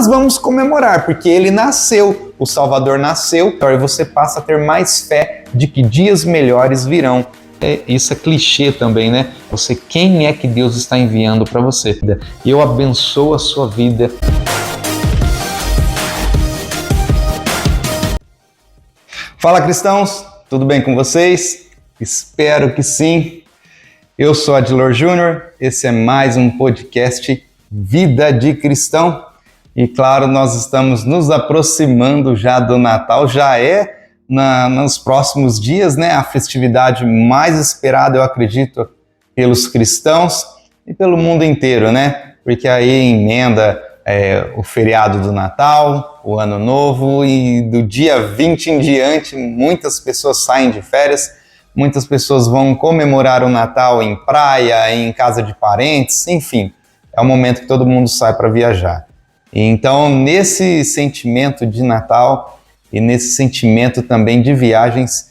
vamos comemorar, porque ele nasceu, o Salvador nasceu, e você passa a ter mais fé de que dias melhores virão. Isso é clichê também, né? Quem é que Deus está enviando para você? Eu abençoo a sua vida. Fala, cristãos! Tudo bem com vocês? Espero que sim. Eu sou Adilor Júnior, esse é mais um podcast Vida de Cristão. E claro, nós estamos nos aproximando já do Natal, já nos próximos dias, né? A festividade mais esperada, eu acredito, pelos cristãos e pelo mundo inteiro, né? Porque aí emenda o feriado do Natal, o Ano Novo, e do dia 20 em diante, muitas pessoas saem de férias, muitas pessoas vão comemorar o Natal em praia, em casa de parentes, enfim, é o momento que todo mundo sai para viajar. E então, nesse sentimento de Natal e nesse sentimento também de viagens,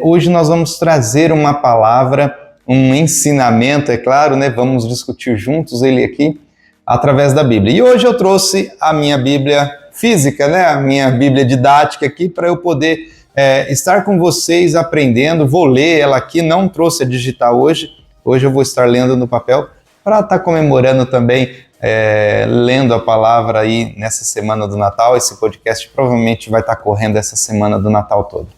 hoje nós vamos trazer uma palavra, um ensinamento, é claro, né? Vamos discutir juntos ele aqui, através da Bíblia. E hoje eu trouxe a minha Bíblia física, né? A minha Bíblia didática aqui, para eu poder estar com vocês aprendendo. Vou ler ela aqui, não trouxe a digital hoje. Hoje eu vou estar lendo no papel, para estar comemorando também, lendo a palavra aí nessa semana do Natal. Esse podcast provavelmente vai estar correndo essa semana do Natal toda.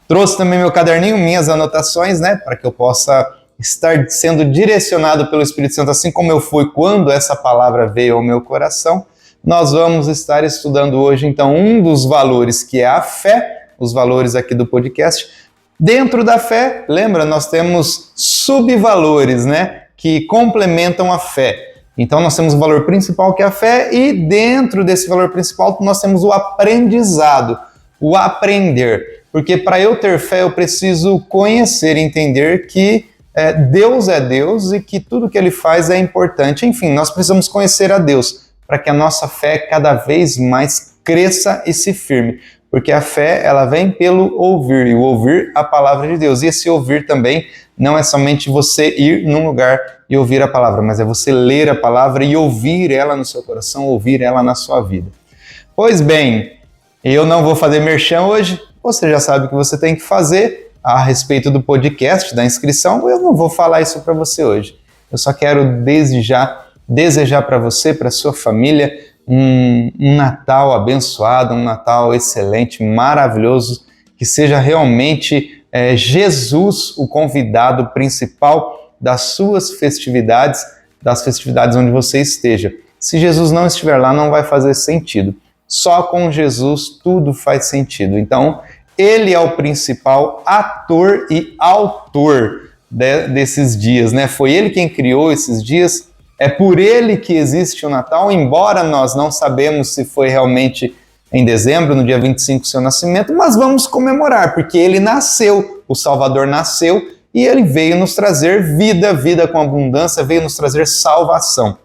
Trouxe também meu caderninho, minhas anotações, né? Para que eu possa estar sendo direcionado pelo Espírito Santo, assim como eu fui quando essa palavra veio ao meu coração. Nós vamos estar estudando hoje, então, um dos valores, que é a fé, os valores aqui do podcast. Dentro da fé, lembra, nós temos subvalores, né, que complementam a fé. Então, nós temos o valor principal, que é a fé, e dentro desse valor principal, nós temos o aprendizado, o aprender. Porque para eu ter fé, eu preciso conhecer e entender que Deus é Deus e que tudo que Ele faz é importante. Enfim, nós precisamos conhecer a Deus para que a nossa fé cada vez mais cresça e se firme. Porque a fé, ela vem pelo ouvir, e o ouvir a palavra de Deus. E esse ouvir também não é somente você ir num lugar e ouvir a palavra, mas é você ler a palavra e ouvir ela no seu coração, ouvir ela na sua vida. Pois bem, eu não vou fazer merchan hoje, você já sabe o que você tem que fazer a respeito do podcast, da inscrição. Eu não vou falar isso para você hoje. Eu só quero desde já desejar para você, para sua família, um Natal abençoado, um Natal excelente, maravilhoso, que seja realmente Jesus o convidado principal das suas festividades, das festividades onde você esteja. Se Jesus não estiver lá, não vai fazer sentido. Só com Jesus tudo faz sentido. Então, Ele é o principal ator e autor desses dias, né? Foi Ele quem criou esses dias, é por Ele que existe o Natal, embora nós não sabemos se foi realmente em dezembro, no dia 25, seu nascimento, mas vamos comemorar, porque Ele nasceu, o Salvador nasceu, e Ele veio nos trazer vida, vida com abundância, veio nos trazer salvação.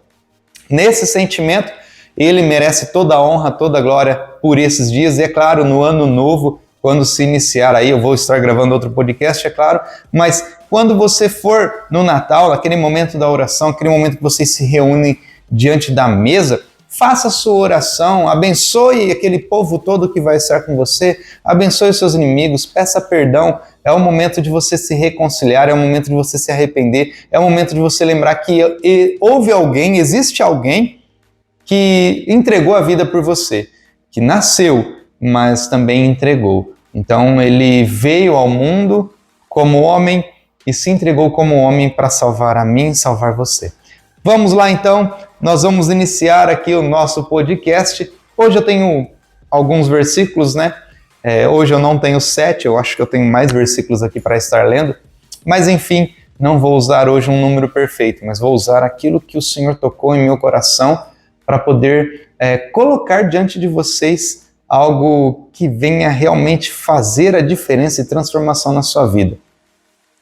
Nesse sentimento, Ele merece toda a honra, toda a glória por esses dias, e é claro, no Ano Novo, quando se iniciar aí, eu vou estar gravando outro podcast, é claro, mas quando você for no Natal, naquele momento da oração, aquele momento que vocês se reúnem diante da mesa, faça a sua oração, abençoe aquele povo todo que vai estar com você, abençoe os seus inimigos, peça perdão. É o momento de você se reconciliar, é o momento de você se arrepender, é o momento de você lembrar que houve alguém, existe alguém que entregou a vida por você, que nasceu, mas também entregou. Então ele veio ao mundo como homem e se entregou como homem para salvar a mim e salvar você. Vamos lá então, nós vamos iniciar aqui o nosso podcast. Hoje eu tenho alguns versículos, né? Hoje eu não tenho 7, eu acho que eu tenho mais versículos aqui para estar lendo, mas enfim, não vou usar hoje um número perfeito, mas vou usar aquilo que o Senhor tocou em meu coração para poder colocar diante de vocês algo que venha realmente fazer a diferença e transformação na sua vida.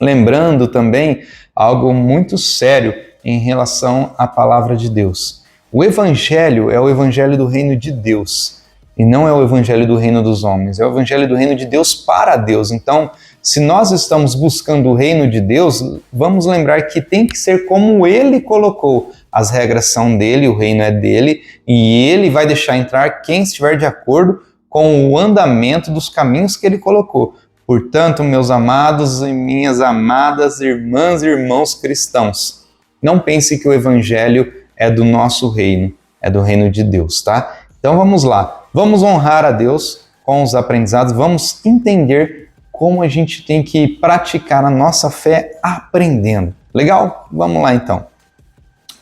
Lembrando também algo muito sério em relação à palavra de Deus. O Evangelho é o Evangelho do reino de Deus e não é o Evangelho do reino dos homens, é o Evangelho do reino de Deus para Deus. Então, se nós estamos buscando o reino de Deus, vamos lembrar que tem que ser como Ele colocou. As regras são dele, o reino é dele, e Ele vai deixar entrar quem estiver de acordo com o andamento dos caminhos que Ele colocou. Portanto, meus amados e minhas amadas irmãs e irmãos cristãos, não pense que o Evangelho é do nosso reino, é do reino de Deus, tá? Então vamos lá, vamos honrar a Deus com os aprendizados, vamos entender como a gente tem que praticar a nossa fé aprendendo. Legal? Vamos lá então.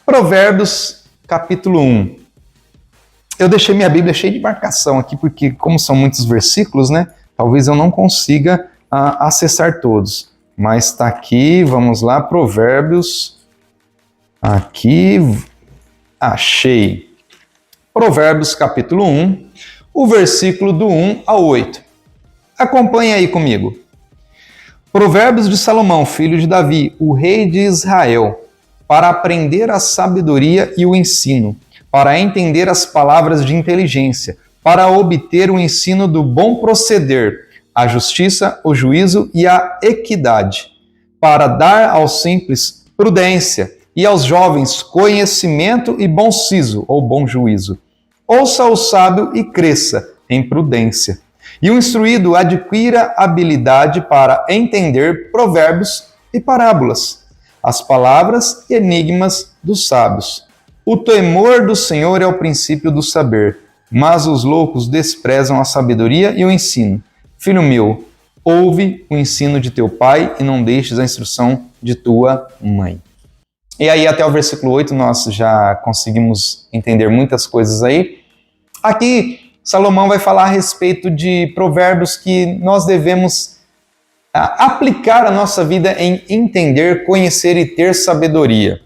Provérbios, capítulo 1. Eu deixei minha Bíblia cheia de marcação aqui, porque como são muitos versículos, né? Talvez eu não consiga acessar todos. Mas está aqui, vamos lá, Provérbios. Aqui, achei. Provérbios, capítulo 1, o versículo do 1 ao 8. Acompanhe aí comigo. Provérbios de Salomão, filho de Davi, o rei de Israel, para aprender a sabedoria e o ensino, para entender as palavras de inteligência, para obter o ensino do bom proceder, a justiça, o juízo e a equidade, para dar aos simples prudência e aos jovens conhecimento e bom siso, ou bom juízo. Ouça o sábio e cresça em prudência. E o instruído adquira habilidade para entender provérbios e parábolas, as palavras e enigmas dos sábios. O temor do Senhor é o princípio do saber, mas os loucos desprezam a sabedoria e o ensino. Filho meu, ouve o ensino de teu pai e não deixes a instrução de tua mãe. E aí até o versículo 8 nós já conseguimos entender muitas coisas aí. Aqui Salomão vai falar a respeito de provérbios que nós devemos aplicar a nossa vida em entender, conhecer e ter sabedoria.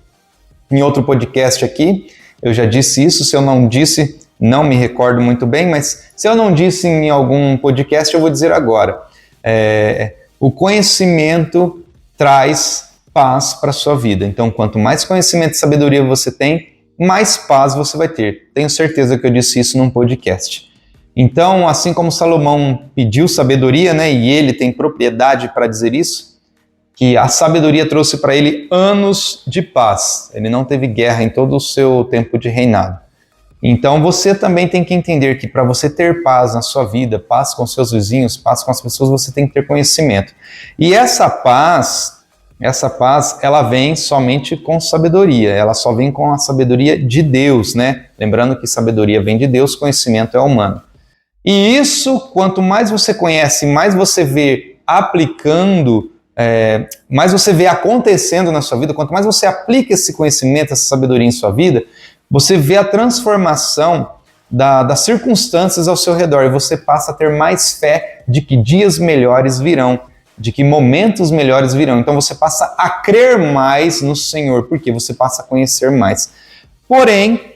Em outro podcast aqui, eu já disse isso, se eu não disse, não me recordo muito bem, mas se eu não disse em algum podcast, eu vou dizer agora. O conhecimento traz paz para a sua vida. Então, quanto mais conhecimento e sabedoria você tem, mais paz você vai ter. Tenho certeza que eu disse isso num podcast. Então, assim como Salomão pediu sabedoria, né, e ele tem propriedade para dizer isso, que a sabedoria trouxe para ele anos de paz. Ele não teve guerra em todo o seu tempo de reinado. Então, você também tem que entender que para você ter paz na sua vida, paz com seus vizinhos, paz com as pessoas, você tem que ter conhecimento. E essa paz, ela vem somente com sabedoria, ela só vem com a sabedoria de Deus, né? Lembrando que sabedoria vem de Deus, conhecimento é humano. E isso, quanto mais você conhece, mais você vê aplicando, mais você vê acontecendo na sua vida, quanto mais você aplica esse conhecimento, essa sabedoria em sua vida, você vê a transformação das circunstâncias ao seu redor e você passa a ter mais fé de que dias melhores virão, de que momentos melhores virão. Então você passa a crer mais no Senhor, porque você passa a conhecer mais. Porém,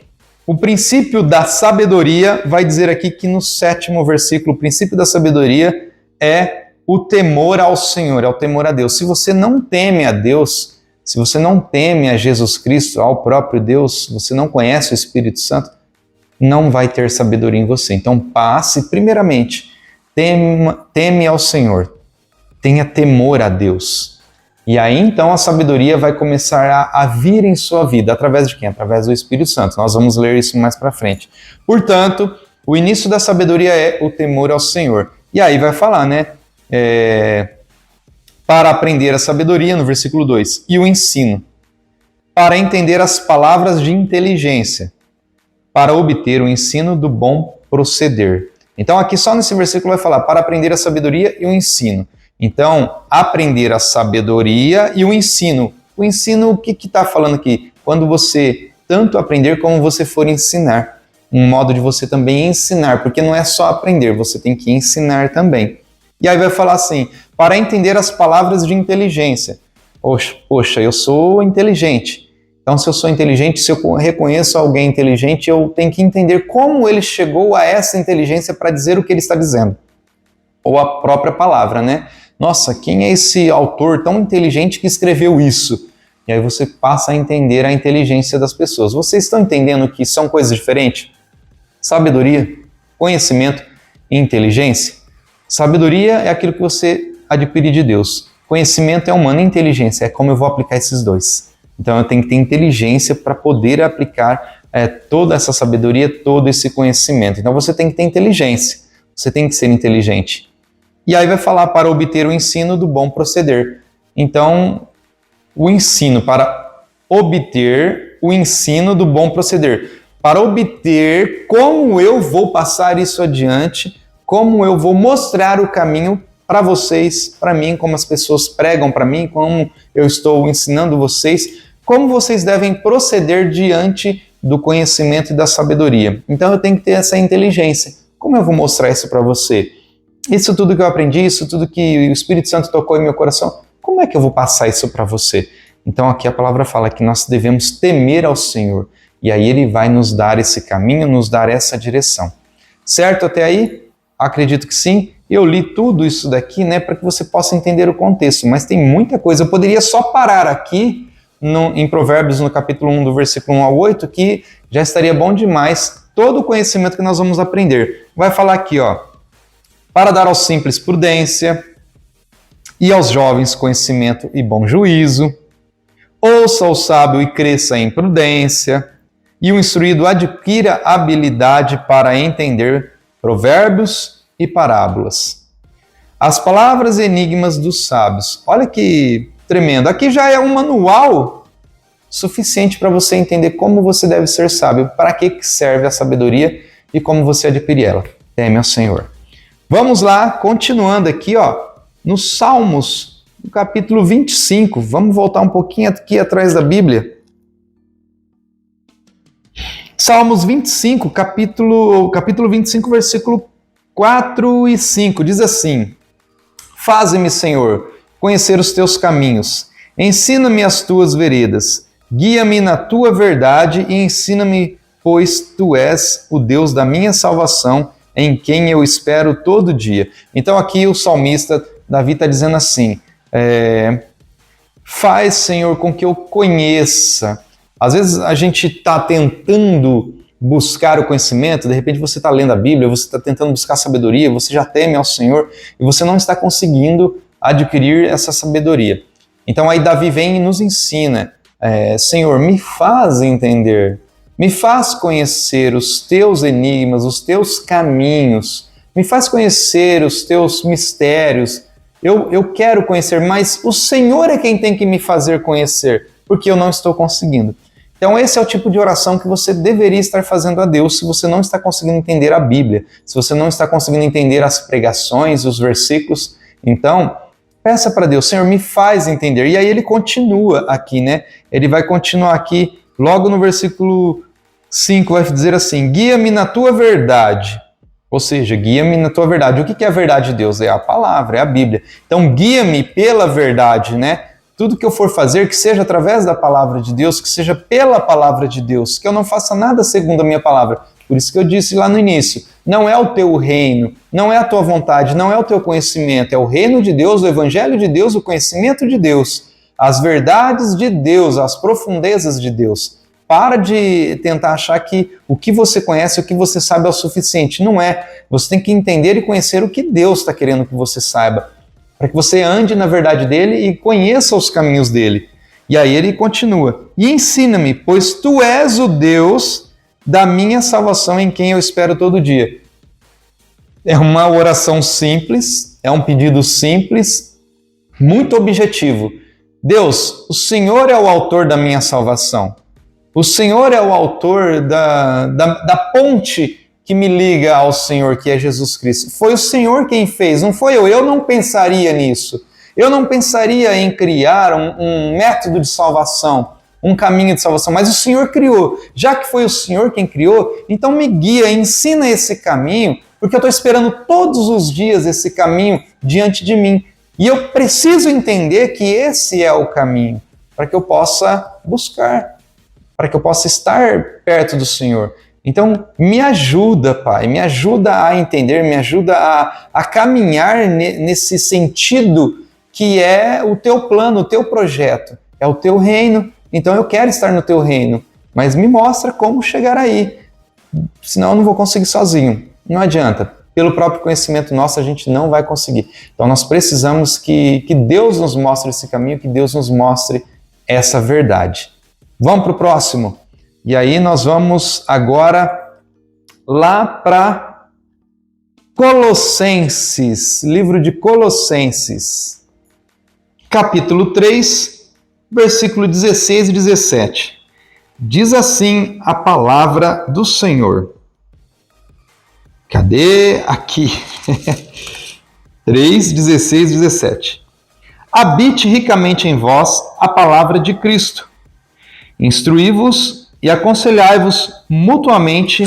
o princípio da sabedoria vai dizer aqui que no 7º versículo, o princípio da sabedoria é o temor ao Senhor, é o temor a Deus. Se você não teme a Deus, se você não teme a Jesus Cristo, ao próprio Deus, você não conhece o Espírito Santo, não vai ter sabedoria em você. Então passe, primeiramente, teme ao Senhor, tenha temor a Deus. E aí, então, a sabedoria vai começar a vir em sua vida. Através de quem? Através do Espírito Santo. Nós vamos ler isso mais para frente. Portanto, o início da sabedoria é o temor ao Senhor. E aí vai falar, né? Para aprender a sabedoria, no versículo 2, e o ensino. Para entender as palavras de inteligência. Para obter o ensino do bom proceder. Então, aqui só nesse versículo vai falar para aprender a sabedoria e o ensino. Então, aprender a sabedoria e o ensino. O ensino, o que está falando aqui? Quando você tanto aprender como você for ensinar. Um modo de você também ensinar, porque não é só aprender, você tem que ensinar também. E aí vai falar assim, para entender as palavras de inteligência. Poxa, eu sou inteligente. Então, se eu sou inteligente, se eu reconheço alguém inteligente, eu tenho que entender como ele chegou a essa inteligência para dizer o que ele está dizendo. Ou a própria palavra, né? Nossa, quem é esse autor tão inteligente que escreveu isso? E aí você passa a entender a inteligência das pessoas. Vocês estão entendendo que são coisas diferentes? Sabedoria, conhecimento e inteligência. Sabedoria é aquilo que você adquirir de Deus. Conhecimento é humano, inteligência é como eu vou aplicar esses dois. Então eu tenho que ter inteligência para poder aplicar toda essa sabedoria, todo esse conhecimento. Então você tem que ter inteligência, você tem que ser inteligente. E aí vai falar para obter o ensino do bom proceder. Então, o ensino para obter o ensino do bom proceder. Para obter como eu vou passar isso adiante, como eu vou mostrar o caminho para vocês, para mim, como as pessoas pregam para mim, como eu estou ensinando vocês, como vocês devem proceder diante do conhecimento e da sabedoria. Então eu tenho que ter essa inteligência. Como eu vou mostrar isso para você? Isso tudo que eu aprendi, isso tudo que o Espírito Santo tocou em meu coração, como é que eu vou passar isso para você? Então aqui a palavra fala que nós devemos temer ao Senhor. E aí Ele vai nos dar esse caminho, nos dar essa direção. Certo até aí? Acredito que sim. Eu li tudo isso daqui, para que você possa entender o contexto, mas tem muita coisa. Eu poderia só parar aqui em Provérbios, no capítulo 1, do versículo 1 ao 8, que já estaria bom demais todo o conhecimento que nós vamos aprender. Vai falar aqui, para dar aos simples prudência e aos jovens conhecimento e bom juízo. Ouça o sábio e cresça em prudência, e o instruído adquira habilidade para entender provérbios e parábolas. As palavras e enigmas dos sábios. Olha que tremendo. Aqui já é um manual suficiente para você entender como você deve ser sábio, para que serve a sabedoria e como você adquire ela. Teme ao Senhor. Vamos lá, continuando aqui, nos Salmos, no capítulo 25. Vamos voltar um pouquinho aqui atrás da Bíblia. Salmos 25, capítulo 25, versículo 4 e 5, diz assim: Faze-me, Senhor, conhecer os teus caminhos, ensina-me as tuas veredas, guia-me na tua verdade e ensina-me, pois tu és o Deus da minha salvação, em quem eu espero todo dia. Então aqui o salmista Davi está dizendo assim, faz, Senhor, com que eu conheça. Às vezes a gente está tentando buscar o conhecimento, de repente você está lendo a Bíblia, você está tentando buscar sabedoria, você já teme ao Senhor e você não está conseguindo adquirir essa sabedoria. Então aí Davi vem e nos ensina, Senhor, me faz entender, me faz conhecer os teus enigmas, os teus caminhos, me faz conhecer os teus mistérios. Eu quero conhecer, mas o Senhor é quem tem que me fazer conhecer, porque eu não estou conseguindo. Então esse é o tipo de oração que você deveria estar fazendo a Deus se você não está conseguindo entender a Bíblia, se você não está conseguindo entender as pregações, os versículos. Então, peça para Deus, Senhor, me faz entender. E aí ele continua aqui, Ele vai continuar aqui, logo no versículo 5, vai dizer assim, guia-me na tua verdade. Ou seja, guia-me na tua verdade. O que é a verdade de Deus? É a palavra, é a Bíblia. Então, guia-me pela verdade, Tudo que eu for fazer, que seja através da palavra de Deus, que seja pela palavra de Deus, que eu não faça nada segundo a minha palavra. Por isso que eu disse lá no início, não é o teu reino, não é a tua vontade, não é o teu conhecimento, é o reino de Deus, o evangelho de Deus, o conhecimento de Deus, as verdades de Deus, as profundezas de Deus. Para de tentar achar que o que você conhece, o que você sabe é o suficiente. Não é. Você tem que entender e conhecer o que Deus está querendo que você saiba, para que você ande na verdade dele e conheça os caminhos dele. E aí ele continua, e ensina-me, pois tu és o Deus da minha salvação, em quem eu espero todo dia. É uma oração simples, é um pedido simples, muito objetivo. Deus, o Senhor é o autor da minha salvação. O Senhor é o autor da ponte que me liga ao Senhor, que é Jesus Cristo. Foi o Senhor quem fez, não foi eu. Eu não pensaria nisso. Eu não pensaria em criar um método de salvação, um caminho de salvação, mas o Senhor criou. Já que foi o Senhor quem criou, então me guia, ensina esse caminho, porque eu estou esperando todos os dias esse caminho diante de mim. E eu preciso entender que esse é o caminho, para que eu possa buscar, para que eu possa estar perto do Senhor. Então, me ajuda, Pai, me ajuda a entender, me ajuda a caminhar nesse sentido que é o teu plano, o teu projeto, é o teu reino. Então, eu quero estar no teu reino, mas me mostra como chegar aí, senão eu não vou conseguir sozinho. Não adianta. pelo próprio conhecimento nosso a gente não vai conseguir. Então nós precisamos que Deus nos mostre esse caminho, que Deus nos mostre essa verdade. Vamos para o próximo. E aí nós vamos agora lá para Colossenses, livro de Colossenses, capítulo 3, versículo 16 e 17. Diz assim a palavra do Senhor. Cadê? Aqui. 3, 16 e 17. Habite ricamente em vós a palavra de Cristo. Instruí-vos e aconselhai-vos mutuamente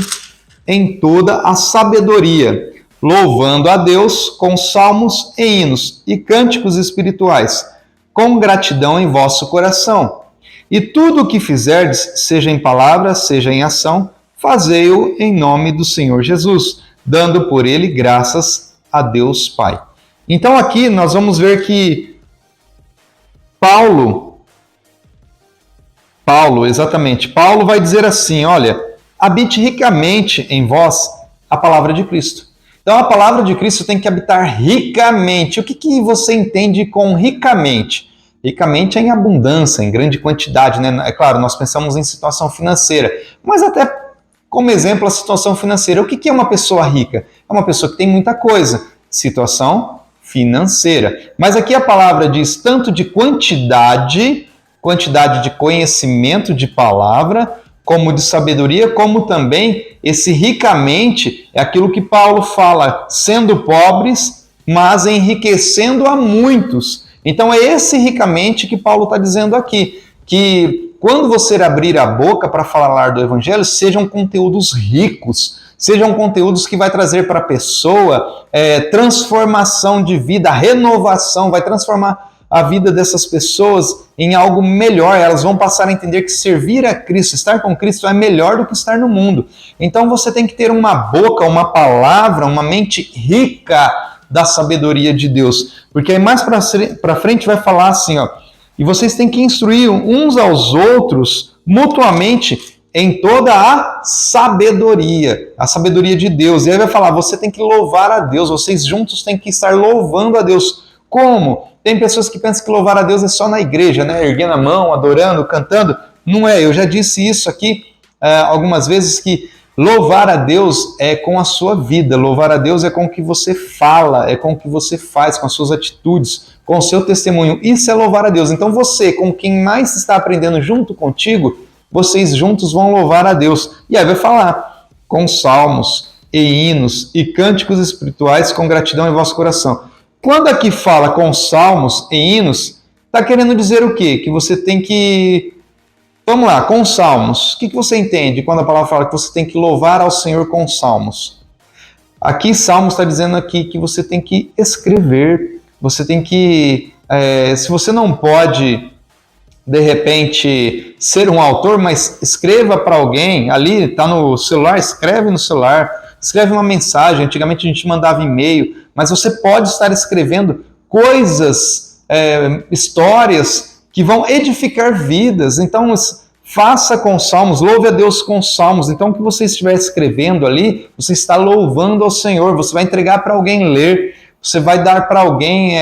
em toda a sabedoria, louvando a Deus com salmos e hinos e cânticos espirituais, com gratidão em vosso coração. E tudo o que fizerdes, seja em palavra, seja em ação, fazei-o em nome do Senhor Jesus, dando por ele graças a Deus Pai. Então aqui nós vamos ver que Paulo vai dizer assim, olha, habite ricamente em vós a palavra de Cristo. Então a palavra de Cristo tem que habitar ricamente. O que você entende com ricamente? Ricamente é em abundância, em grande quantidade, né? É claro, nós pensamos em situação financeira, mas até como exemplo a situação financeira. O que é uma pessoa rica? É uma pessoa que tem muita coisa. Situação financeira. Mas aqui a palavra diz tanto de quantidade de conhecimento de palavra, como de sabedoria, como também esse ricamente é aquilo que Paulo fala, sendo pobres, mas enriquecendo a muitos. Então é esse ricamente que Paulo está dizendo aqui, que quando você abrir a boca para falar do Evangelho, sejam conteúdos ricos, sejam conteúdos que vai trazer para a pessoa transformação de vida, renovação, vai transformar a vida dessas pessoas em algo melhor. Elas vão passar a entender que servir a Cristo, estar com Cristo é melhor do que estar no mundo. Então você tem que ter uma boca, uma palavra, uma mente rica da sabedoria de Deus. Porque aí mais para frente vai falar assim, ó, e vocês têm que instruir uns aos outros mutuamente em toda a sabedoria de Deus. E aí vai falar, você tem que louvar a Deus, vocês juntos têm que estar louvando a Deus. Como? Tem pessoas que pensam que louvar a Deus é só na igreja, né? Erguendo a mão, adorando, cantando. Não é, eu já disse isso aqui algumas vezes, que louvar a Deus é com a sua vida, louvar a Deus é com o que você fala, é com o que você faz, com as suas atitudes, com o seu testemunho. Isso é louvar a Deus. Então você, com quem mais está aprendendo junto contigo, vocês juntos vão louvar a Deus. E aí vai falar, com salmos e hinos e cânticos espirituais com gratidão em vosso coração. Quando aqui fala com salmos e hinos, está querendo dizer o quê? Que você tem que... Vamos lá, com salmos. O que você entende quando a palavra fala que você tem que louvar ao Senhor com salmos? Aqui, salmos está dizendo aqui que você tem que escrever, você tem que... se você não pode, de repente, ser um autor, mas escreva para alguém, ali, está no celular, escreve no celular, escreve uma mensagem. Antigamente a gente mandava e-mail, mas você pode estar escrevendo coisas, histórias que vão edificar vidas. Então, faça com salmos, louve a Deus com salmos. Então, o que você estiver escrevendo ali, você está louvando ao Senhor, você vai entregar para alguém ler, você vai dar para alguém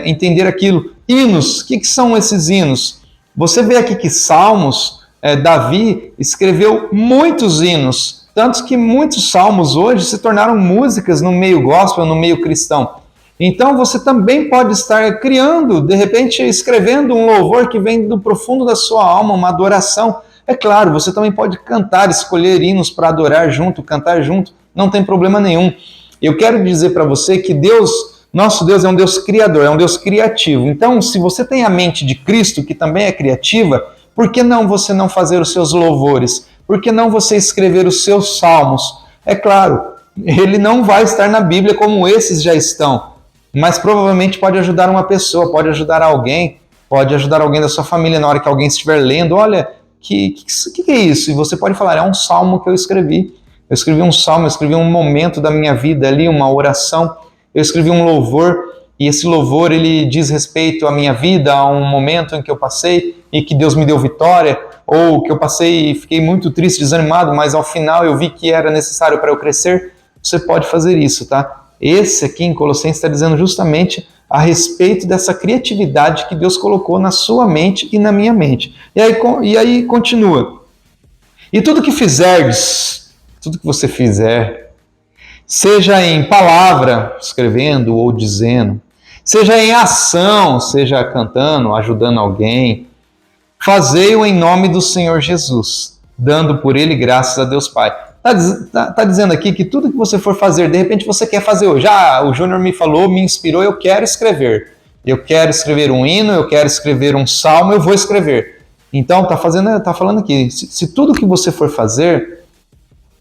entender aquilo. Hinos, o que são esses hinos? Você vê aqui que Salmos, Davi escreveu muitos hinos, tanto que muitos salmos hoje se tornaram músicas no meio gospel, no meio cristão. Então você também pode estar criando, de repente escrevendo um louvor que vem do profundo da sua alma, uma adoração. É claro, você também pode cantar, escolher hinos para adorar junto, cantar junto, não tem problema nenhum. Eu quero dizer para você que Deus, nosso Deus é um Deus criador, é um Deus criativo. Então, se você tem a mente de Cristo, que também é criativa, por que não você não fazer os seus louvores? Por que não você escrever os seus salmos? É claro, ele não vai estar na Bíblia como esses já estão, mas provavelmente pode ajudar uma pessoa, pode ajudar alguém da sua família na hora que alguém estiver lendo. Olha, que é isso? E você pode falar, é um salmo que eu escrevi. Eu escrevi um salmo, eu escrevi um momento da minha vida ali, uma oração. Eu escrevi um louvor, e esse louvor ele diz respeito à minha vida, a um momento em que eu passei e que Deus me deu vitória, ou que eu passei e fiquei muito triste, desanimado, mas ao final eu vi que era necessário para eu crescer. você pode fazer isso, tá? Esse aqui em Colossenses está dizendo justamente a respeito dessa criatividade que Deus colocou na sua mente e na minha mente. E aí continua. E tudo que fizerdes, tudo que você fizer, seja em palavra, escrevendo ou dizendo, seja em ação, seja cantando, ajudando alguém, fazei-o em nome do Senhor Jesus, dando por ele graças a Deus Pai. Tá dizendo aqui que tudo que você for fazer, de repente você quer fazer hoje. O Júnior me falou, me inspirou, eu quero escrever. Eu quero escrever um hino, eu quero escrever um salmo, eu vou escrever. Então, tá falando aqui, se tudo que você for fazer,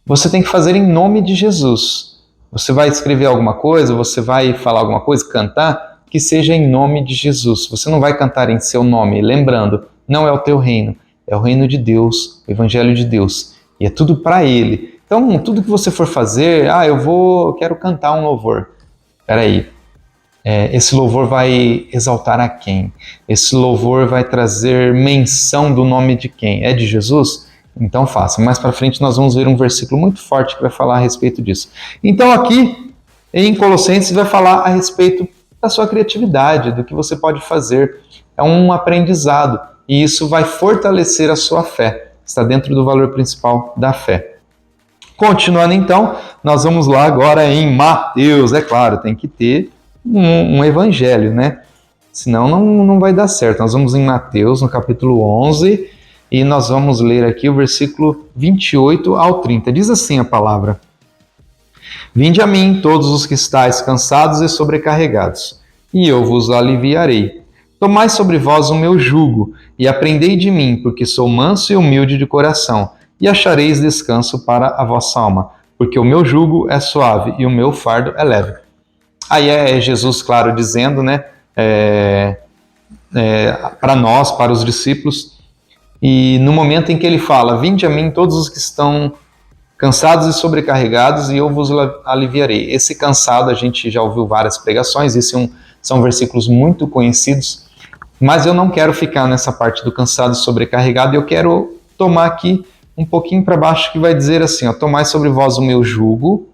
você tem que fazer em nome de Jesus. Você vai escrever alguma coisa, você vai falar alguma coisa, cantar, que seja em nome de Jesus. Você não vai cantar em seu nome, lembrando, não é o teu reino, é o reino de Deus, o evangelho de Deus. E é tudo para Ele. Então, tudo que você for fazer, eu quero cantar um louvor. Peraí, esse louvor vai exaltar a quem? Esse louvor vai trazer menção do nome de quem? É de Jesus? Então faça. Mais para frente nós vamos ver um versículo muito forte que vai falar a respeito disso. Então aqui em Colossenses vai falar a respeito da sua criatividade, do que você pode fazer. É um aprendizado e isso vai fortalecer a sua fé. Está dentro do valor principal da fé. Continuando então, nós vamos lá agora em Mateus. É claro, tem que ter um evangelho, né? Senão não vai dar certo. Nós vamos em Mateus, no capítulo 11, e nós vamos ler aqui o versículo 28 ao 30. Diz assim a palavra: Vinde a mim, todos os que estáis cansados e sobrecarregados, e eu vos aliviarei. Tomai sobre vós o meu jugo, e aprendei de mim, porque sou manso e humilde de coração, e achareis descanso para a vossa alma, porque o meu jugo é suave e o meu fardo é leve. Aí é Jesus, claro, dizendo, né, para nós, para os discípulos, e no momento em que ele fala, vinde a mim todos os que estão cansados e sobrecarregados, e eu vos aliviarei. Esse cansado, a gente já ouviu várias pregações, esses são versículos muito conhecidos, mas eu não quero ficar nessa parte do cansado e sobrecarregado, eu quero tomar aqui um pouquinho para baixo, que vai dizer assim, tomai sobre vós o meu jugo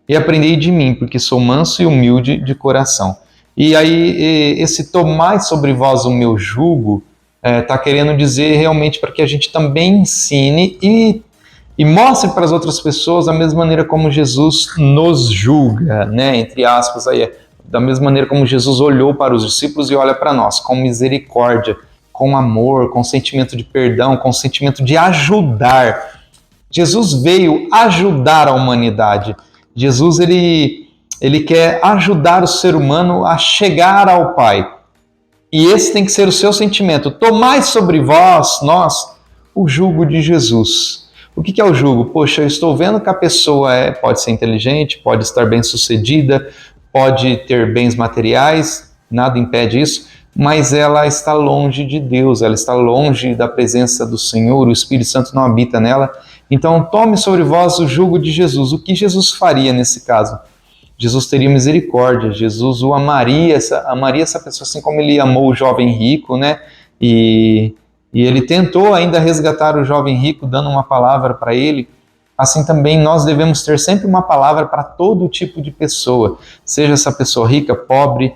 e aprendei de mim, porque sou manso e humilde de coração. E aí, esse tomai sobre vós o meu jugo, está querendo dizer realmente para que a gente também ensine e mostre para as outras pessoas da mesma maneira como Jesus nos julga, né? Entre aspas, aí, da mesma maneira como Jesus olhou para os discípulos e olha para nós, com misericórdia, com amor, com sentimento de perdão, com sentimento de ajudar. Jesus veio ajudar a humanidade. Jesus ele quer ajudar o ser humano a chegar ao Pai. E esse tem que ser o seu sentimento. Tomai sobre vós, nós, o jugo de Jesus. O que é o jugo? Poxa, eu estou vendo que a pessoa pode ser inteligente, pode estar bem-sucedida, pode ter bens materiais, nada impede isso, mas ela está longe de Deus, ela está longe da presença do Senhor, o Espírito Santo não habita nela. Então, tome sobre vós o jugo de Jesus. O que Jesus faria nesse caso? Jesus teria misericórdia, Jesus o amaria essa pessoa, assim como ele amou o jovem rico, né? E ele tentou ainda resgatar o jovem rico, dando uma palavra para ele. Assim também nós devemos ter sempre uma palavra para todo tipo de pessoa, seja essa pessoa rica, pobre,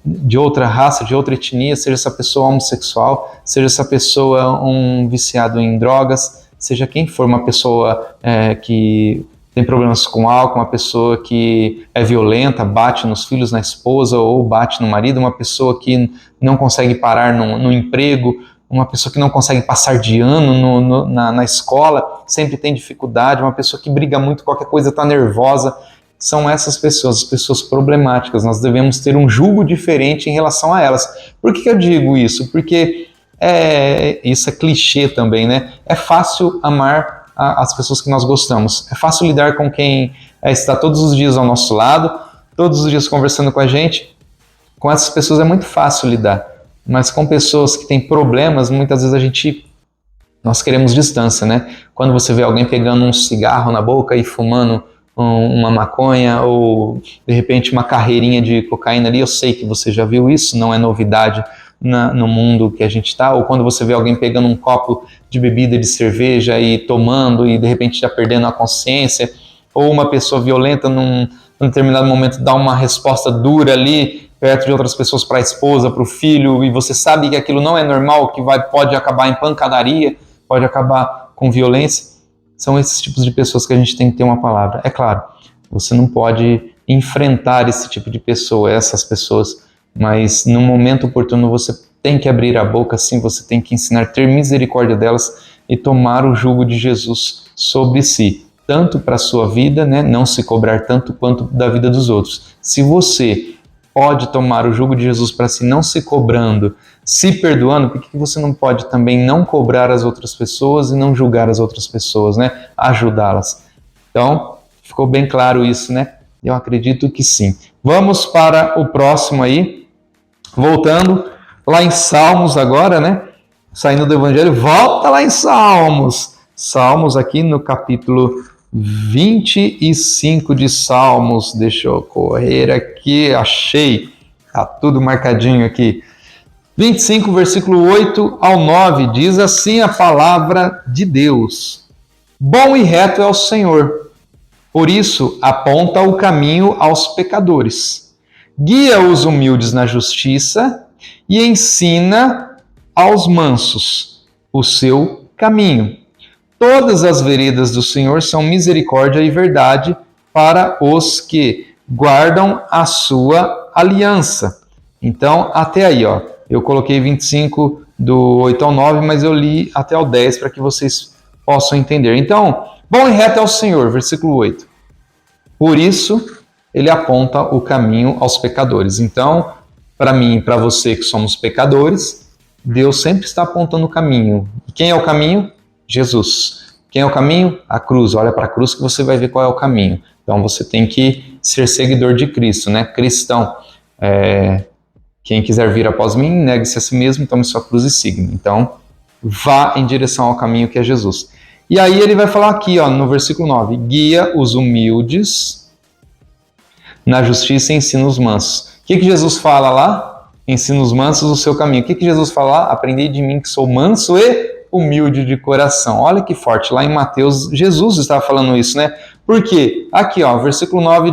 de outra raça, de outra etnia, seja essa pessoa homossexual, seja essa pessoa um viciado em drogas, seja quem for, uma pessoa que tem problemas com álcool, uma pessoa que é violenta, bate nos filhos, na esposa ou bate no marido, uma pessoa que não consegue parar no emprego, uma pessoa que não consegue passar de ano na escola, sempre tem dificuldade, uma pessoa que briga muito, qualquer coisa está nervosa. São essas pessoas, as pessoas problemáticas. Nós devemos ter um jugo diferente em relação a elas. Por que eu digo isso? Porque isso é clichê também, né? É fácil amar as pessoas que nós gostamos. É fácil lidar com quem está todos os dias ao nosso lado, todos os dias conversando com a gente. Com essas pessoas é muito fácil lidar. Mas com pessoas que têm problemas, muitas vezes nós queremos distância, né? Quando você vê alguém pegando um cigarro na boca e fumando uma maconha ou de repente uma carreirinha de cocaína ali, eu sei que você já viu isso, não é novidade no mundo que a gente está, ou quando você vê alguém pegando um copo de bebida de cerveja e tomando e de repente já perdendo a consciência, ou uma pessoa violenta num determinado momento dá uma resposta dura ali perto de outras pessoas, para a esposa, para o filho, e você sabe que aquilo não é normal, que pode acabar em pancadaria, pode acabar com violência. São esses tipos de pessoas que a gente tem que ter uma palavra. É claro, você não pode enfrentar esse tipo de pessoa, essas pessoas, mas no momento oportuno você tem que abrir a boca, sim, você tem que ensinar a ter misericórdia delas e tomar o jugo de Jesus sobre si, tanto para a sua vida, né, não se cobrar tanto quanto da vida dos outros. Se você pode tomar o jugo de Jesus para si, não se cobrando, se perdoando, por que você não pode também não cobrar as outras pessoas e não julgar as outras pessoas, né? Ajudá-las. Então, ficou bem claro isso, né? Eu acredito que sim. Vamos para o próximo aí. Voltando lá em Salmos agora, né? Saindo do Evangelho, volta lá em Salmos. Salmos aqui no capítulo 25 de Salmos, deixa eu correr aqui, achei, tá tudo marcadinho aqui. 25, versículo 8 ao 9, diz assim a palavra de Deus: Bom e reto é o Senhor, por isso aponta o caminho aos pecadores. Guia os humildes na justiça e ensina aos mansos o seu caminho. Todas as veredas do Senhor são misericórdia e verdade para os que guardam a sua aliança. Então, até aí, ó, eu coloquei 25 do 8 ao 9, mas eu li até o 10 para que vocês possam entender. Então, bom e reto é o Senhor, versículo 8. Por isso, ele aponta o caminho aos pecadores. Então, para mim e para você que somos pecadores, Deus sempre está apontando o caminho. E quem é o caminho? Jesus. Quem é o caminho? A cruz. Olha para a cruz que você vai ver qual é o caminho. Então você tem que ser seguidor de Cristo, né? Cristão. Quem quiser vir após mim, negue-se a si mesmo, tome sua cruz e siga-me. Então, vá em direção ao caminho que é Jesus. E aí ele vai falar aqui, ó, no versículo 9: guia os humildes na justiça e ensina os mansos. O que Jesus fala lá? Ensina os mansos o seu caminho. O que Jesus fala lá? Aprendei de mim que sou manso e humilde de coração. Olha que forte, lá em Mateus, Jesus estava falando isso, né? Por quê? Aqui, ó, versículo 9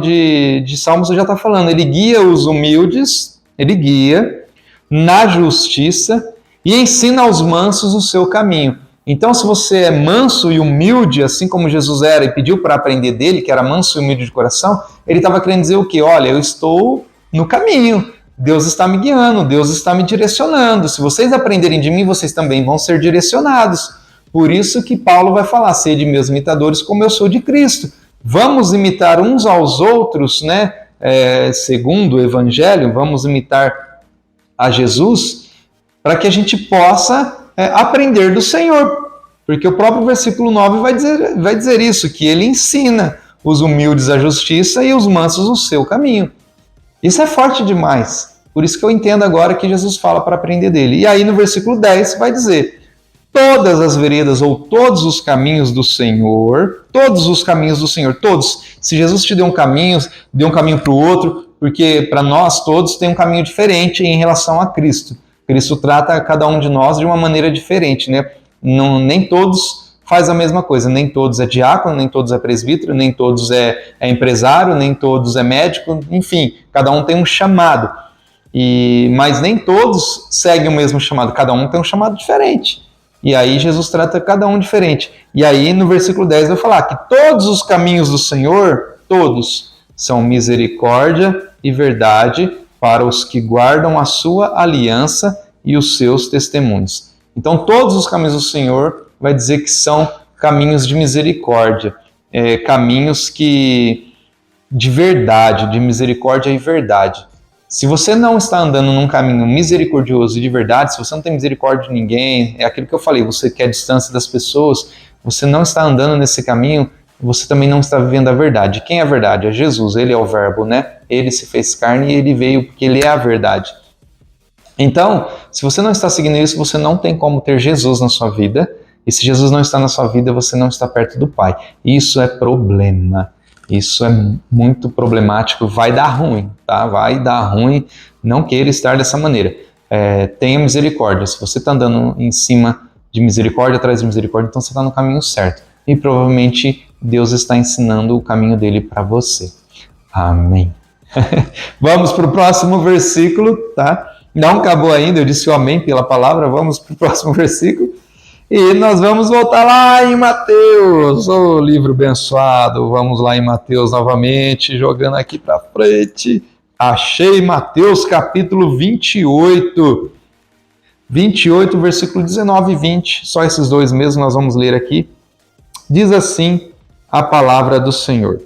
de Salmos já está falando, ele guia os humildes, ele guia na justiça e ensina aos mansos o seu caminho. Então, se você é manso e humilde, assim como Jesus era e pediu para aprender dele, que era manso e humilde de coração, ele estava querendo dizer o quê? Olha, eu estou no caminho, Deus está me guiando, Deus está me direcionando. Se vocês aprenderem de mim, vocês também vão ser direcionados. Por isso que Paulo vai falar, sede meus imitadores como eu sou de Cristo. Vamos imitar uns aos outros, né? Segundo o Evangelho, vamos imitar a Jesus para que a gente possa aprender do Senhor. Porque o próprio versículo 9 vai dizer isso, que ele ensina os humildes a justiça e os mansos o seu caminho. Isso é forte demais. Por isso que eu entendo agora que Jesus fala para aprender dele. E aí no versículo 10 vai dizer: todas as veredas ou todos os caminhos do Senhor, todos os caminhos do Senhor, todos. Se Jesus te deu um caminho para o outro, porque para nós todos tem um caminho diferente em relação a Cristo. Cristo trata cada um de nós de uma maneira diferente, né? Nem todos faz a mesma coisa, nem todos é diácono, nem todos é presbítero, nem todos é empresário, nem todos é médico, enfim, cada um tem um chamado, mas nem todos seguem o mesmo chamado, cada um tem um chamado diferente, e aí Jesus trata cada um diferente, e aí no versículo 10 vai falar que todos os caminhos do Senhor, todos, são misericórdia e verdade para os que guardam a sua aliança e os seus testemunhos. Então todos os caminhos do Senhor vai dizer que são caminhos de misericórdia, caminhos de verdade, de misericórdia e verdade. Se você não está andando num caminho misericordioso e de verdade, se você não tem misericórdia de ninguém, é aquilo que eu falei, você quer a distância das pessoas, você não está andando nesse caminho, você também não está vivendo a verdade. Quem é a verdade? É Jesus, ele é o verbo, né? Ele se fez carne e ele veio porque ele é a verdade. Então, se você não está seguindo isso, você não tem como ter Jesus na sua vida. E se Jesus não está na sua vida, você não está perto do Pai. Isso é problema. Isso é muito problemático. Vai dar ruim, tá? Vai dar ruim. Não queira estar dessa maneira. Tenha misericórdia. Se você está andando em cima de misericórdia, atrás de misericórdia, então você está no caminho certo. e provavelmente Deus está ensinando o caminho dele para você. Amém. Vamos para o próximo versículo, tá? Não acabou ainda, eu disse o amém pela palavra, vamos para o próximo versículo. E nós vamos voltar lá em Mateus, o livro abençoado. Vamos lá em Mateus novamente, jogando aqui para frente. Achei Mateus capítulo 28. 28, versículo 19 e 20. Só esses dois mesmo nós vamos ler aqui. Diz assim a palavra do Senhor.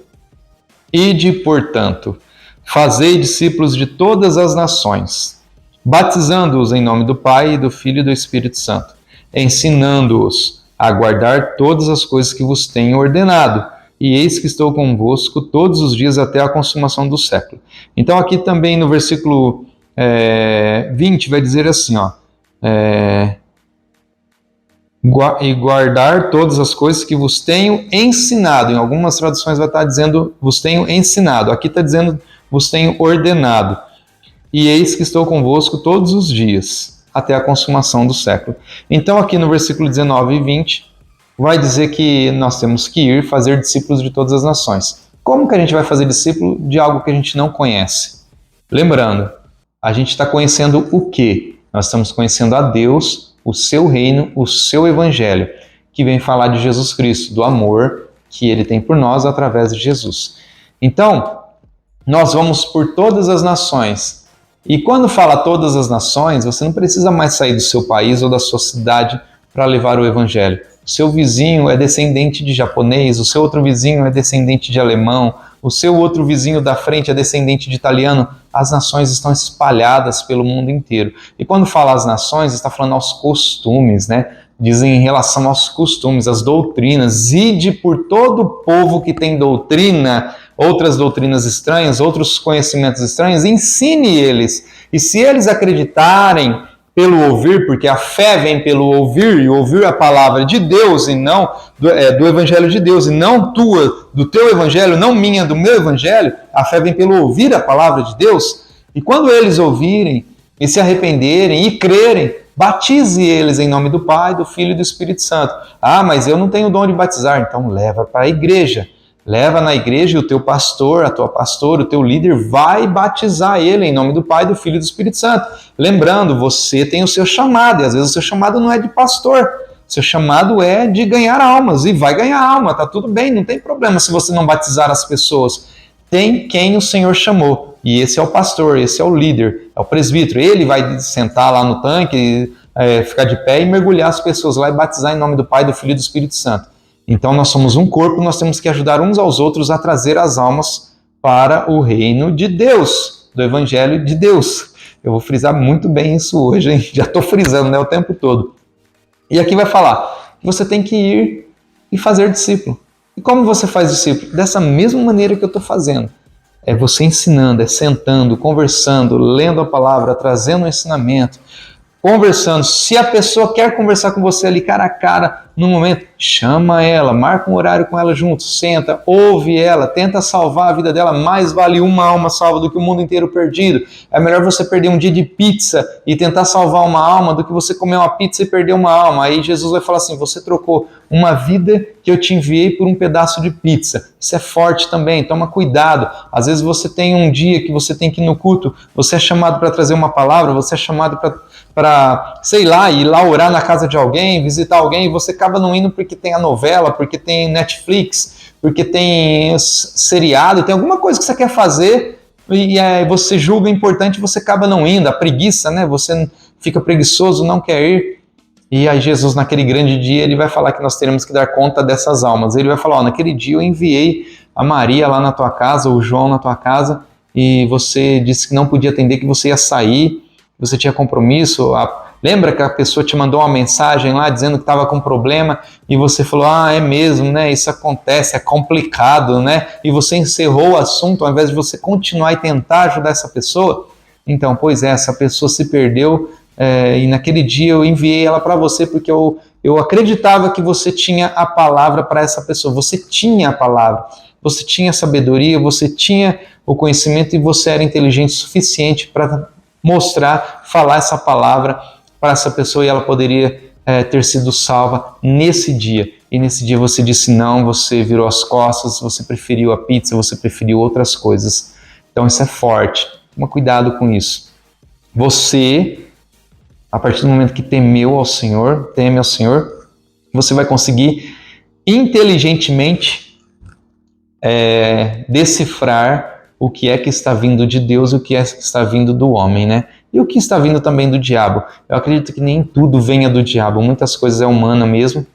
Ide, portanto, fazei discípulos de todas as nações, batizando-os em nome do Pai, e do Filho e do Espírito Santo, ensinando-os a guardar todas as coisas que vos tenho ordenado. E eis que estou convosco todos os dias até a consumação do século. Então aqui também no versículo 20 vai dizer assim, e guardar todas as coisas que vos tenho ensinado. Em algumas traduções vai estar dizendo vos tenho ensinado. Aqui está dizendo vos tenho ordenado. E eis que estou convosco todos os dias até a consumação do século. Então aqui no versículo 19 e 20 vai dizer que nós temos que ir fazer discípulos de todas as nações. Como que a gente vai fazer discípulo de algo que a gente não conhece? Lembrando, a gente está conhecendo o quê? Nós estamos conhecendo a Deus, o seu reino, o seu evangelho, que vem falar de Jesus Cristo, do amor que ele tem por nós através de Jesus. Então, nós vamos por todas as nações. E quando fala todas as nações, você não precisa mais sair do seu país ou da sua cidade para levar o evangelho. O seu vizinho é descendente de japonês, o seu outro vizinho é descendente de alemão, o seu outro vizinho da frente é descendente de italiano. As nações estão espalhadas pelo mundo inteiro. E quando fala as nações, está falando aos costumes, né? Dizem em relação aos costumes, às doutrinas. Ide por todo o povo que tem doutrina, outras doutrinas estranhas, outros conhecimentos estranhos, ensine eles. E se eles acreditarem pelo ouvir, porque a fé vem pelo ouvir, e ouvir a palavra de Deus, e não do evangelho de Deus, e não tua, do teu evangelho, não minha, do meu evangelho, a fé vem pelo ouvir a palavra de Deus. E quando eles ouvirem e se arrependerem e crerem, batize eles em nome do Pai, do Filho e do Espírito Santo. Ah, mas eu não tenho o dom de batizar. Então leva para a igreja. Leva na igreja e o teu pastor, a tua pastora, o teu líder vai batizar ele em nome do Pai, do Filho e do Espírito Santo. Lembrando, você tem o seu chamado, e às vezes o seu chamado não é de pastor, o seu chamado é de ganhar almas, e vai ganhar alma, tá tudo bem, não tem problema se você não batizar as pessoas. Tem quem o Senhor chamou, e esse é o pastor, esse é o líder, é o presbítero. Ele vai sentar lá no tanque, ficar de pé e mergulhar as pessoas lá e batizar em nome do Pai, do Filho e do Espírito Santo. Então nós somos um corpo, nós temos que ajudar uns aos outros a trazer as almas para o reino de Deus, do evangelho de Deus. Eu vou frisar muito bem isso hoje, hein? Já estou frisando, né, o tempo todo. E aqui vai falar que você tem que ir e fazer discípulo. E como você faz discípulo? Dessa mesma maneira que eu estou fazendo. É você ensinando, é sentando, conversando, lendo a palavra, trazendo o ensinamento, conversando. Se a pessoa quer conversar com você ali cara a cara, no momento, chama ela, marca um horário com ela junto, senta, ouve ela, tenta salvar a vida dela. Mais vale uma alma salva do que o mundo inteiro perdido. É melhor você perder um dia de pizza e tentar salvar uma alma do que você comer uma pizza e perder uma alma. Aí Jesus vai falar assim, você trocou uma vida que eu te enviei por um pedaço de pizza. Isso é forte também, toma cuidado. Às vezes você tem um dia que você tem que ir no culto, você é chamado para trazer uma palavra, você é chamado para, sei lá, ir lá orar na casa de alguém, visitar alguém, e você acaba não indo porque tem a novela, porque tem Netflix, porque tem seriado, tem alguma coisa que você quer fazer e você julga importante e você acaba não indo. A preguiça, né? Você fica preguiçoso, não quer ir. E aí Jesus, naquele grande dia, ele vai falar que nós teremos que dar conta dessas almas. Ele vai falar, naquele dia eu enviei a Maria lá na tua casa, o João na tua casa, e você disse que não podia atender, que você ia sair, você tinha compromisso. Lembra que a pessoa te mandou uma mensagem lá dizendo que estava com problema e você falou, é mesmo, né? Isso acontece, é complicado, né? E você encerrou o assunto ao invés de você continuar e tentar ajudar essa pessoa. Então, pois é, essa pessoa se perdeu e naquele dia eu enviei ela para você porque eu acreditava que você tinha a palavra para essa pessoa. Você tinha a palavra, você tinha a sabedoria, você tinha o conhecimento e você era inteligente o suficiente para mostrar, falar essa palavra para essa pessoa e ela poderia ter sido salva nesse dia. e nesse dia você disse não, você virou as costas, você preferiu a pizza, você preferiu outras coisas. Então isso é forte. Toma cuidado com isso. Você, a partir do momento que teme ao Senhor, você vai conseguir inteligentemente decifrar o que é que está vindo de Deus e o que é que está vindo do homem, né? E o que está vindo também do diabo. Eu acredito que nem tudo venha do diabo, muitas coisas é humana mesmo,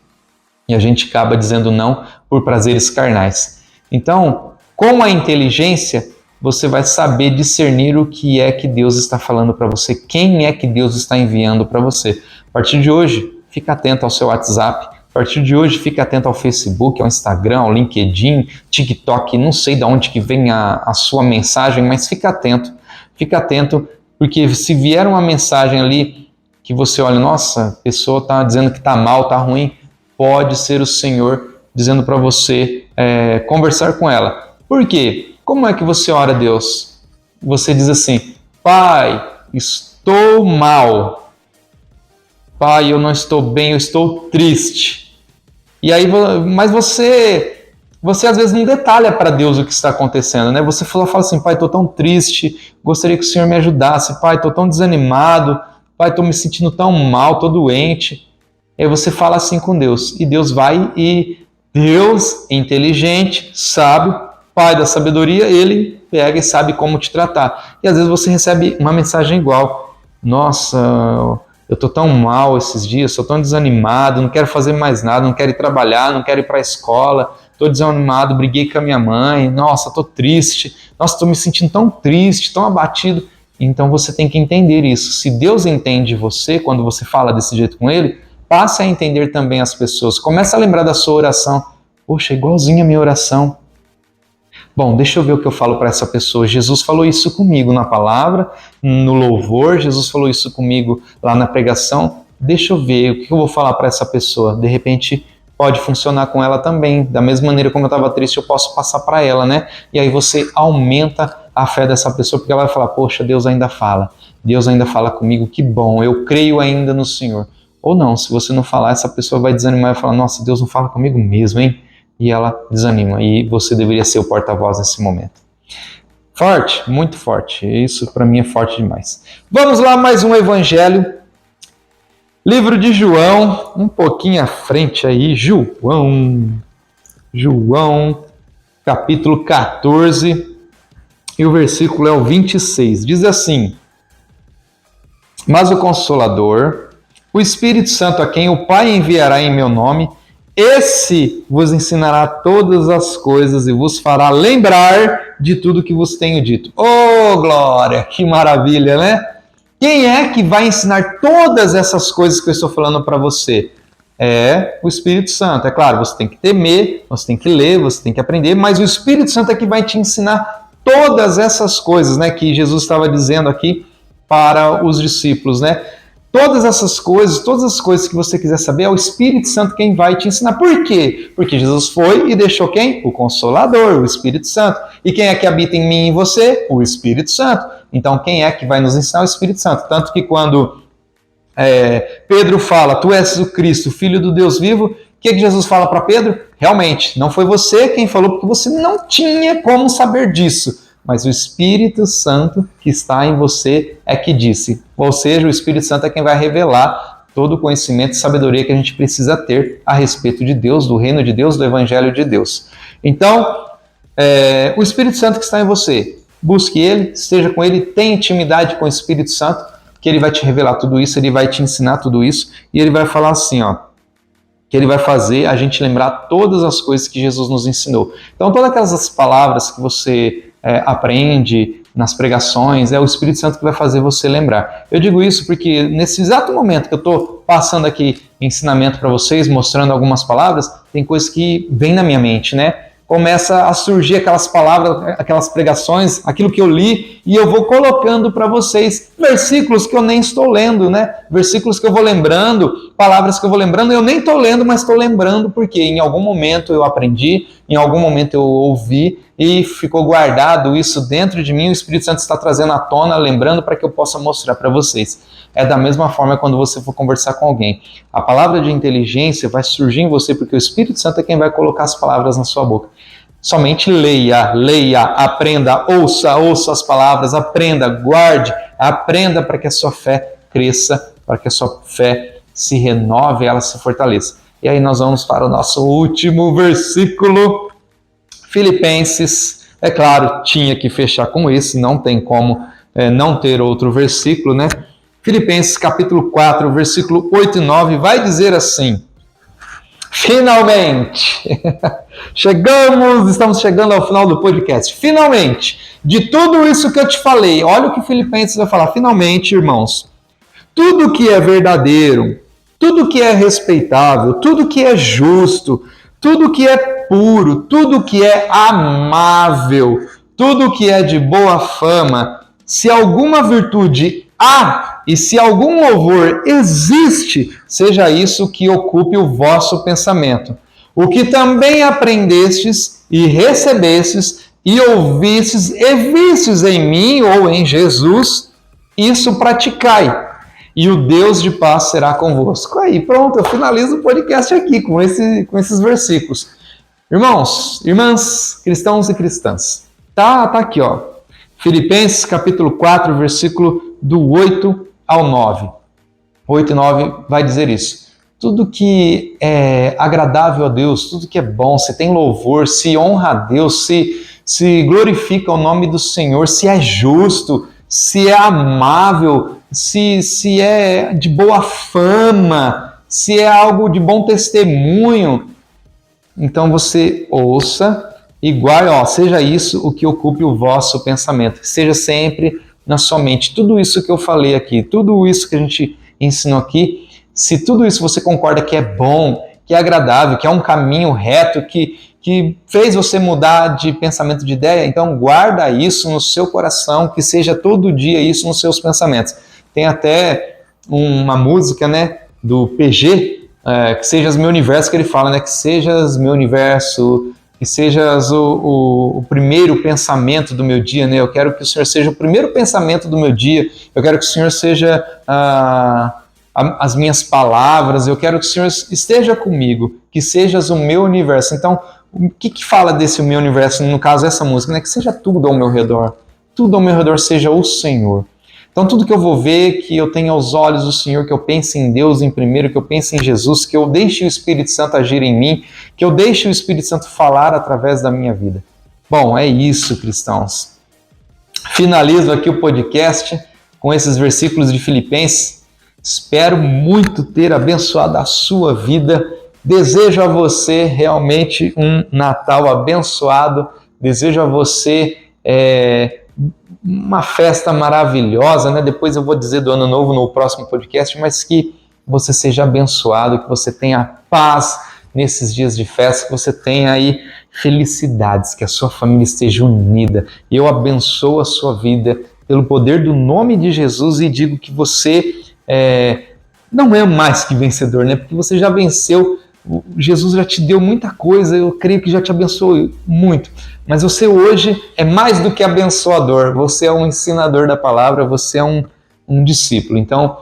e a gente acaba dizendo não por prazeres carnais. Então, com a inteligência, você vai saber discernir o que é que Deus está falando para você, quem é que Deus está enviando para você. A partir de hoje, fica atento ao seu WhatsApp. A partir de hoje, fique atento ao Facebook, ao Instagram, ao LinkedIn, TikTok, não sei de onde que vem a sua mensagem, mas fica atento, porque se vier uma mensagem ali que você olha, nossa, a pessoa está dizendo que está mal, está ruim, pode ser o Senhor dizendo para você conversar com ela. Por quê? Como é que você ora a Deus? Você diz assim, Pai, estou mal. Pai, eu não estou bem, eu estou triste. E aí, mas você às vezes não detalha para Deus o que está acontecendo, né? Você fala assim, Pai, estou tão triste, gostaria que o Senhor me ajudasse. Pai, estou tão desanimado. Pai, estou me sentindo tão mal, estou doente. Aí você fala assim com Deus. E Deus vai e Deus, inteligente, sábio, Pai da sabedoria, Ele pega e sabe como te tratar. E às vezes você recebe uma mensagem igual. Nossa, eu estou tão mal esses dias, estou tão desanimado, não quero fazer mais nada, não quero ir trabalhar, não quero ir para a escola, estou desanimado, briguei com a minha mãe, nossa, estou triste, nossa, estou me sentindo tão triste, tão abatido. Então você tem que entender isso. Se Deus entende você, quando você fala desse jeito com Ele, passe a entender também as pessoas. Começa a lembrar da sua oração. Poxa, igualzinha a minha oração. Bom, deixa eu ver o que eu falo para essa pessoa. Jesus falou isso comigo na palavra, no louvor, Jesus falou isso comigo lá na pregação. Deixa eu ver o que eu vou falar para essa pessoa. De repente pode funcionar com ela também. Da mesma maneira como eu estava triste, eu posso passar para ela, né? E aí você aumenta a fé dessa pessoa, porque ela vai falar, poxa, Deus ainda fala comigo, que bom, eu creio ainda no Senhor. Ou não, se você não falar, essa pessoa vai desanimar e falar, nossa, Deus não fala comigo mesmo, hein? E ela desanima, e você deveria ser o porta-voz nesse momento. Forte, muito forte, isso para mim é forte demais. Vamos lá, mais um evangelho, livro de João, um pouquinho à frente aí, João, capítulo 14, e o versículo é o 26, diz assim, mas o Consolador, o Espírito Santo a quem o Pai enviará em meu nome, esse vos ensinará todas as coisas e vos fará lembrar de tudo que vos tenho dito. Oh, glória! Que maravilha, né? Quem é que vai ensinar todas essas coisas que eu estou falando para você? É o Espírito Santo. É claro, você tem que temer, você tem que ler, você tem que aprender, mas o Espírito Santo é que vai te ensinar todas essas coisas, né, que Jesus estava dizendo aqui para os discípulos, né? Todas as coisas que você quiser saber, é o Espírito Santo quem vai te ensinar. Por quê? Porque Jesus foi e deixou quem? O Consolador, o Espírito Santo. E quem é que habita em mim e em você? O Espírito Santo. Então, quem é que vai nos ensinar? O Espírito Santo. Tanto que quando Pedro fala, tu és o Cristo, Filho do Deus vivo, o que Jesus fala para Pedro? Realmente, não foi você quem falou, porque você não tinha como saber disso. Mas o Espírito Santo que está em você é que disse. Ou seja, o Espírito Santo é quem vai revelar todo o conhecimento e sabedoria que a gente precisa ter a respeito de Deus, do reino de Deus, do Evangelho de Deus. Então, o Espírito Santo que está em você, busque Ele, esteja com Ele, tenha intimidade com o Espírito Santo, que Ele vai te revelar tudo isso, Ele vai te ensinar tudo isso, e Ele vai falar assim, que Ele vai fazer a gente lembrar todas as coisas que Jesus nos ensinou. Então, todas aquelas palavras que você aprende nas pregações, é o Espírito Santo que vai fazer você lembrar. Eu digo isso porque nesse exato momento que eu estou passando aqui ensinamento para vocês, mostrando algumas palavras, tem coisas que vêm na minha mente, né? Começa a surgir aquelas palavras, aquelas pregações, aquilo que eu li, e eu vou colocando para vocês versículos que eu nem estou lendo, né? Versículos que eu vou lembrando, palavras que eu vou lembrando, eu nem estou lendo, mas estou lembrando porque em algum momento eu aprendi, em algum momento eu ouvi e ficou guardado isso dentro de mim, o Espírito Santo está trazendo à tona, lembrando para que eu possa mostrar para vocês. É da mesma forma quando você for conversar com alguém. A palavra de inteligência vai surgir em você porque o Espírito Santo é quem vai colocar as palavras na sua boca. Somente leia, aprenda, ouça as palavras, aprenda, guarde, aprenda para que a sua fé cresça, para que a sua fé se renove, ela se fortaleça. E aí nós vamos para o nosso último versículo, Filipenses. É claro, tinha que fechar com esse, não tem como não ter outro versículo, né? Filipenses capítulo 4, versículo 8 e 9, vai dizer assim: finalmente, estamos chegando ao final do podcast. Finalmente, de tudo isso que eu te falei, olha o que Filipenses vai falar. Finalmente, irmãos, tudo que é verdadeiro, tudo que é respeitável, tudo que é justo, tudo que é puro, tudo que é amável, tudo que é de boa fama, se alguma virtude há e se algum louvor existe, seja isso que ocupe o vosso pensamento. O que também aprendestes e recebestes e ouvistes e vistes em mim ou em Jesus, isso praticai, e o Deus de paz será convosco. Aí, pronto, eu finalizo o podcast aqui com esses versículos. Irmãos, irmãs, cristãos e cristãs, tá aqui, ó. Filipenses capítulo 4, versículo do 8 ao 9. 8 e 9 vai dizer isso. Tudo que é agradável a Deus, tudo que é bom, se tem louvor, se honra a Deus, se glorifica o nome do Senhor, se é justo, se é amável, se é de boa fama, se é algo de bom testemunho, então você ouça e guarde, seja isso o que ocupe o vosso pensamento, seja sempre na sua mente. Tudo isso que eu falei aqui, tudo isso que a gente ensinou aqui, se tudo isso você concorda que é bom, que é agradável, que é um caminho reto, que fez você mudar de pensamento, de ideia, então guarda isso no seu coração, que seja todo dia isso nos seus pensamentos. Tem até uma música, né, do PG, que sejas meu universo, que ele fala, né, que sejas meu universo, que sejas o primeiro pensamento do meu dia, né? Eu quero que o Senhor seja o primeiro pensamento do meu dia, eu quero que o Senhor seja as minhas palavras, eu quero que o Senhor esteja comigo, que sejas o meu universo. Então, o que fala desse meu universo, no caso essa música, né? Que seja tudo ao meu redor seja o Senhor. Então tudo que eu vou ver, que eu tenha aos olhos do Senhor, que eu pense em Deus em primeiro, que eu pense em Jesus, que eu deixe o Espírito Santo agir em mim, que eu deixe o Espírito Santo falar através da minha vida. Bom, é isso, cristãos. Finalizo aqui o podcast com esses versículos de Filipenses. Espero muito ter abençoado a sua vida. Desejo a você realmente um Natal abençoado. Desejo a você uma festa maravilhosa, né? Depois eu vou dizer do Ano Novo no próximo podcast, mas que você seja abençoado, que você tenha paz nesses dias de festa, que você tenha aí felicidades, que a sua família esteja unida. Eu abençoo a sua vida pelo poder do nome de Jesus e digo que você não é mais que vencedor, né? Porque você já venceu, Jesus já te deu muita coisa, eu creio que já te abençoou muito. Mas você hoje é mais do que abençoador, você é um ensinador da palavra, você é um discípulo. Então,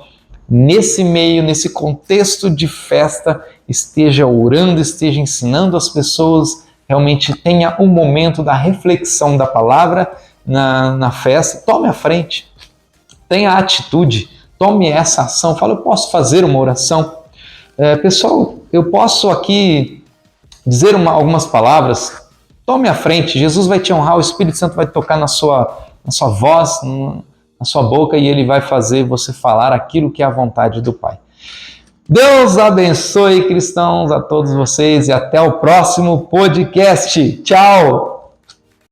nesse meio, nesse contexto de festa, esteja orando, esteja ensinando as pessoas, realmente tenha um momento da reflexão da palavra na festa, tome a frente, tenha a atitude, tome essa ação, fala, eu posso fazer uma oração. Pessoal, eu posso aqui dizer algumas palavras, tome a frente, Jesus vai te honrar, o Espírito Santo vai tocar na sua voz, na sua boca, e ele vai fazer você falar aquilo que é a vontade do Pai. Deus abençoe, cristãos, a todos vocês, e até o próximo podcast. Tchau!